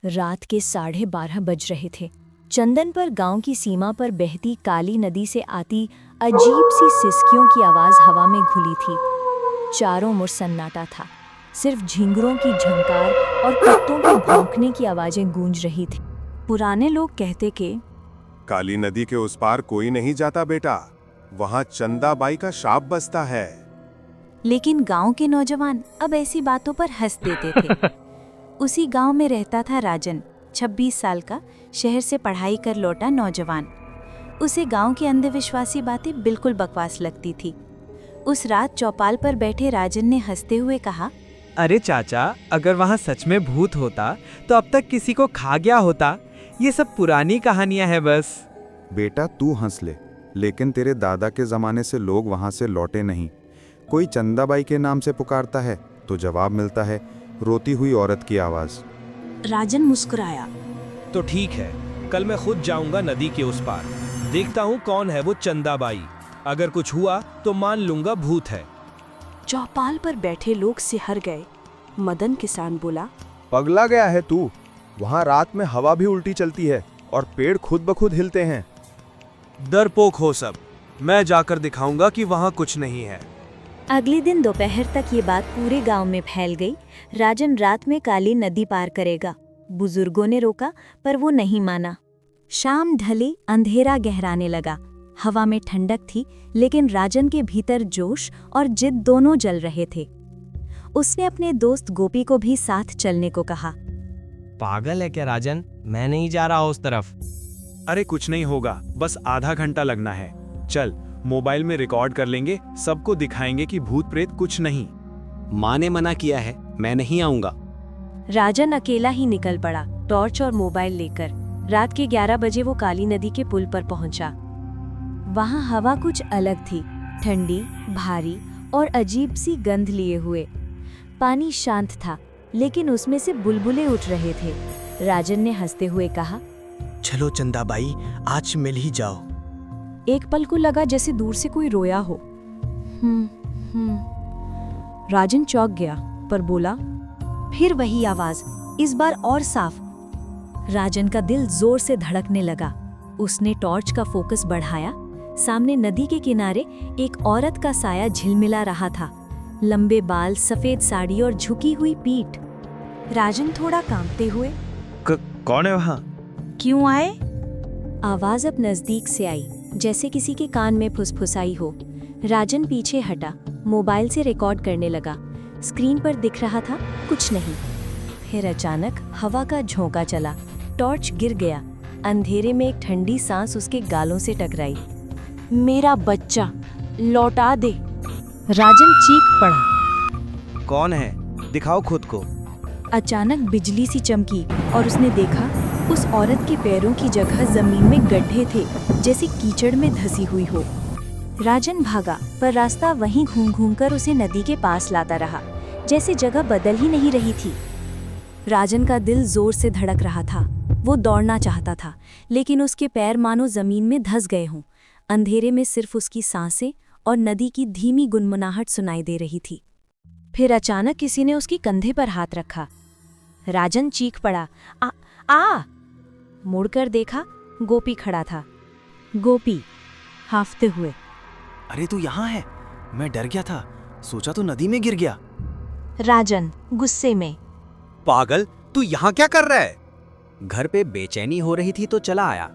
रात के 12:30 बज रहे थे। चंदन पर गांव की सीमा पर बहती काली नदी से आती अजीब सी सिसकियों की आवाज़ हवा में घुली थी। चारों मुड़ सन्नाटा था, सिर्फ झिंगुरों की झंकार और कुत्तों के भौंकने की आवाज़ें गूंज रही थी। पुराने लोग कहते कि काली नदी के उस पार कोई नहीं जाता बेटा, वहां चंदाबाई का शाप बसता है। लेकिन गांव के नौजवान अब ऐसी बातों पर हंस देते थे। उसी गांव में रहता था राजन, 26 साल का, शहर से पढ़ाई कर लौटा नौजवान। उसे गांव की अंधविश्वासी बातें बिल्कुल बकवास लगती थी। उस रात चौपाल पर बैठे राजन ने हंसते हुए कहा, अरे चाचा, अगर वहाँ सच में भूत होता तो अब तक किसी को खा गया होता। ये सब पुरानी कहानियां हैं बस। बेटा तू हंस ले, लेकिन तेरे दादा के जमाने से लोग वहां से लौटे नहीं। कोई चंदाबाई के नाम से पुकारता है तो जवाब मिलता है रोती हुई औरत की आवाज। राजन मुस्कुराया। तो ठीक है, कल मैं खुद जाऊंगा नदी के उस पार, देखता हूँ कौन है वो चंदाबाई। अगर कुछ हुआ तो मान लूंगा भूत है। चौपाल पर बैठे लोग सिहर गए। मदन किसान बोला, पगला गया है तू, वहाँ रात में हवा भी उल्टी चलती है और पेड़ खुद ब खुद हिलते हैं। डरपोक हो सब, मैं जाकर दिखाऊंगा कि वहाँ कुछ नहीं है। अगले दिन दोपहर तक ये बात पूरे गांव में फैल गई। राजन रात में काली नदी पार करेगा। बुजुर्गों ने रोका पर वो नहीं माना। शाम ढली, अंधेरा गहराने लगा। हवा में ठंडक थी, लेकिन राजन के भीतर जोश और जिद दोनों जल रहे थे। उसने अपने दोस्त गोपी को भी साथ चलने को कहा। पागल है क्या राजन? मैं नहीं जा रहा उस तरफ। अरे कुछ नहीं होगा, बस आधा घंटा लगना है। चल, मोबाइल में रिकॉर्ड कर लेंगे, सबको दिखाएंगे कि भूत प्रेत कुछ नहीं। माँ ने मना किया है, मैं नहीं आऊंगा। राजन अकेला ही निकल पड़ा, टॉर्च और मोबाइल लेकर। रात के 11 बजे वो काली नदी के पुल पर पहुंचा। वहां हवा कुछ अलग थी, ठंडी, भारी और अजीब सी गंध लिए हुए। पानी शांत था, लेकिन उसमें से बुलबुले उठ रहे थे। राजन ने हंसते हुए कहा, चलो चंदाबाई, आज मिल ही जाओ। एक पल को लगा जैसे दूर से कोई रोया हो। राजन चौंक गया, पर बोला। फिर वही आवाज, इस बार और साफ। राजन का दिल जोर से धड़कने लगा। उसने टॉर्च का फोकस बढ़ाया। सामने नदी के किनारे एक औरत का साया झिलमिला रहा था। लंबे बाल, सफेद साड़ी और झुकी हुई पीठ। राजन थोड़ा कांपते हुए, कौन है वहाँ? क्यों आए? आवाज अब नजदीक से आई, जैसे किसी के कान में फुसफुसाई हो। राजन पीछे हटा, मोबाइल से रिकॉर्ड करने लगा। स्क्रीन पर दिख रहा था कुछ नहीं। फिर अचानक हवा का झोंका चला, टॉर्च गिर गया। अंधेरे में एक ठंडी सांस उसके गालों से टकराई। मेरा बच्चा, लौटा दे। राजन चीख पड़ा। कौन है? दिखाओ खुद को। अचानक बिजली सी चमकी और उसने देखा उस औरत के पैरों की जगह जमीन में गड्ढे थे, जैसे कीचड़ में धसी हुई हो। राजन भागा, पर रास्ता वहीं घूम घूम कर उसे नदी के पास लाता रहा, जैसे जगह बदल ही नहीं रही थी। राजन का दिल जोर से धड़क रहा था। वो दौड़ना चाहता था, लेकिन उसके पैर मानो जमीन में धंस गए हों। अंधेरे में सिर्फ उसकी सांसें और नदी की धीमी गुनगुनाहट सुनाई दे रही थी। फिर अचानक किसी ने उसके कंधे पर हाथ रखा। राजन चीख पड़ा, आ! मुड़कर देखा, गोपी खड़ा था। गोपी हांफते हुए, अरे तू यहाँ है? मैं डर गया था, सोचा तो नदी में गिर गया। राजन गुस्से में, पागल, तू यहाँ क्या कर रहा है? घर पे बेचैनी हो रही थी तो चला आया,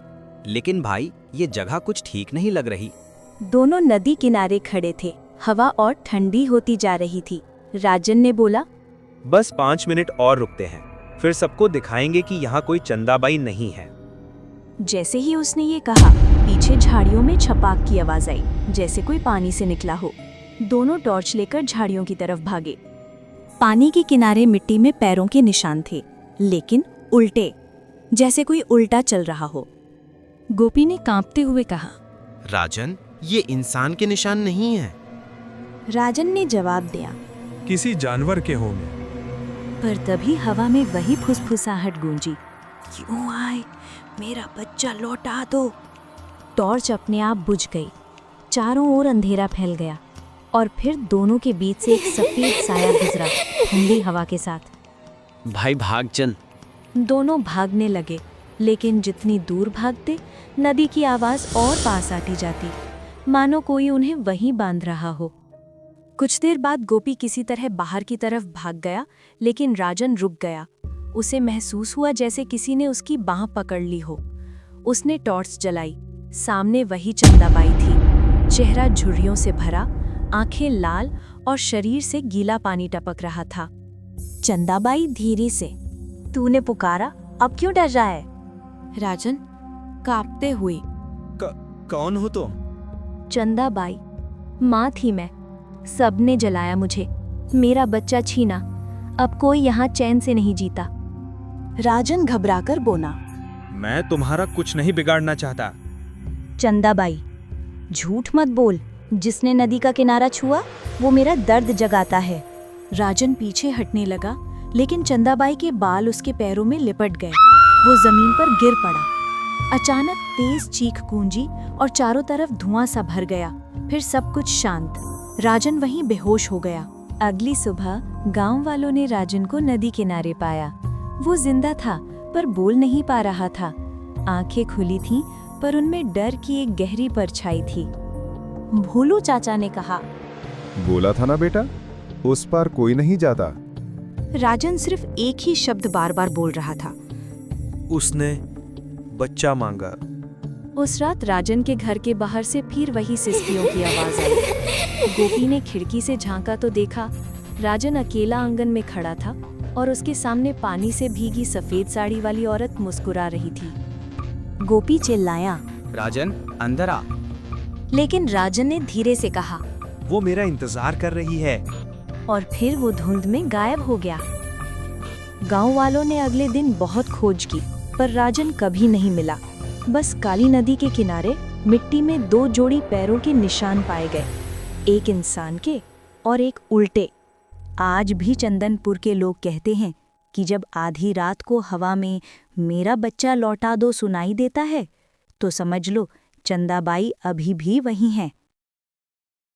लेकिन भाई ये जगह कुछ ठीक नहीं लग रही। दोनों नदी किनारे खड़े थे। हवा और ठंडी होती जा रही थी। राजन ने बोला, बस 5 मिनट और रुकते हैं, फिर सबको दिखाएंगे कि यहाँ कोई चंदाबाई नहीं है। जैसे ही उसने ये कहा, पीछे झाड़ियों में छपाक की आवाज आई, जैसे कोई पानी से निकला हो। दोनों टॉर्च लेकर झाड़ियों की तरफ भागे। पानी के किनारे मिट्टी में पैरों के निशान थे, लेकिन उल्टे, जैसे कोई उल्टा चल रहा हो। गोपी ने कांपते हुए कहा, राजन, ये इंसान के निशान नहीं है। राजन ने जवाब दिया, किसी जानवर के होंगे। पर तभी हवा में वही फुसफुसाहट गूंजी, क्यों आए? मेरा बच्चा लौटा दो। टॉर्च अपने आप बुझ गई। चारों ओर अंधेरा फैल गया और फिर दोनों के बीच से एक सफेद साया गुजरा, ठंडी हवा के साथ। भाई भाग चल, दोनों भागने लगे, लेकिन जितनी दूर भागते नदी की आवाज और पास आती जाती, मानो कोई उन्हें वहीं बांध रहा हो। कुछ देर बाद गोपी किसी तरह बाहर की तरफ भाग गया, लेकिन राजन रुक गया। उसे महसूस हुआ जैसे किसी ने उसकी बांह पकड़ ली हो। उसने टॉर्च जलाई। सामने वही चंदाबाई थी, चेहरा झुर्रियों से भरा, आंखें लाल और शरीर से गीला पानी टपक रहा था। चंदाबाई धीरे से, तूने पुकारा, अब क्यों डर रहा है? राजन कांपते हुए, कौन हो तुम? चंदाबाई, माँ थी मैं, सबने जलाया मुझे, मेरा बच्चा छीना, अब कोई यहाँ चैन से नहीं जीता। राजन घबराकर बोला। मैं तुम्हारा कुछ नहीं बिगाड़ना चाहता। चंदाबाई, झूठ मत बोल, जिसने नदी का किनारा छुआ वो मेरा दर्द जगाता है। राजन पीछे हटने लगा, लेकिन चंदाबाई के बाल उसके पैरों में लिपट गए। वो जमीन पर गिर पड़ा। अचानक तेज चीख गूंजी और चारों तरफ धुआं सा भर गया। फिर सब कुछ शांत। राजन वहीं बेहोश हो गया। अगली सुबह गांव वालों ने राजन को नदी किनारे पाया। वो जिंदा था पर बोल नहीं पा रहा था। आंखें खुली थीं पर उनमें डर की एक गहरी परछाई थी। भोलू चाचा ने कहा, बोला था ना बेटा, उस पार कोई नहीं जाता। राजन सिर्फ एक ही शब्द बार बार बोल रहा था। उसने बच्चा मांगा। उस रात राजन के घर के बाहर से फिर वही सिसकियों की आवाज आई। गोपी ने खिड़की से झांका तो देखा राजन अकेला आंगन में खड़ा था और उसके सामने पानी से भीगी सफेद साड़ी वाली औरत मुस्कुरा रही थी। गोपी चिल्लाया, राजन अंदर आ। लेकिन राजन ने धीरे से कहा, वो मेरा इंतजार कर रही है। और फिर वो धुंध में गायब हो गया। गांव वालों ने अगले दिन बहुत खोज की, पर राजन कभी नहीं मिला। बस काली नदी के किनारे मिट्टी में 2 जोड़ी पैरों के निशान पाए गए, एक इंसान के और एक उल्टे। आज भी चंदनपुर के लोग कहते हैं कि जब आधी रात को हवा में मेरा बच्चा लौटा दो सुनाई देता है, तो समझ लो चंदाबाई अभी भी वहीं है।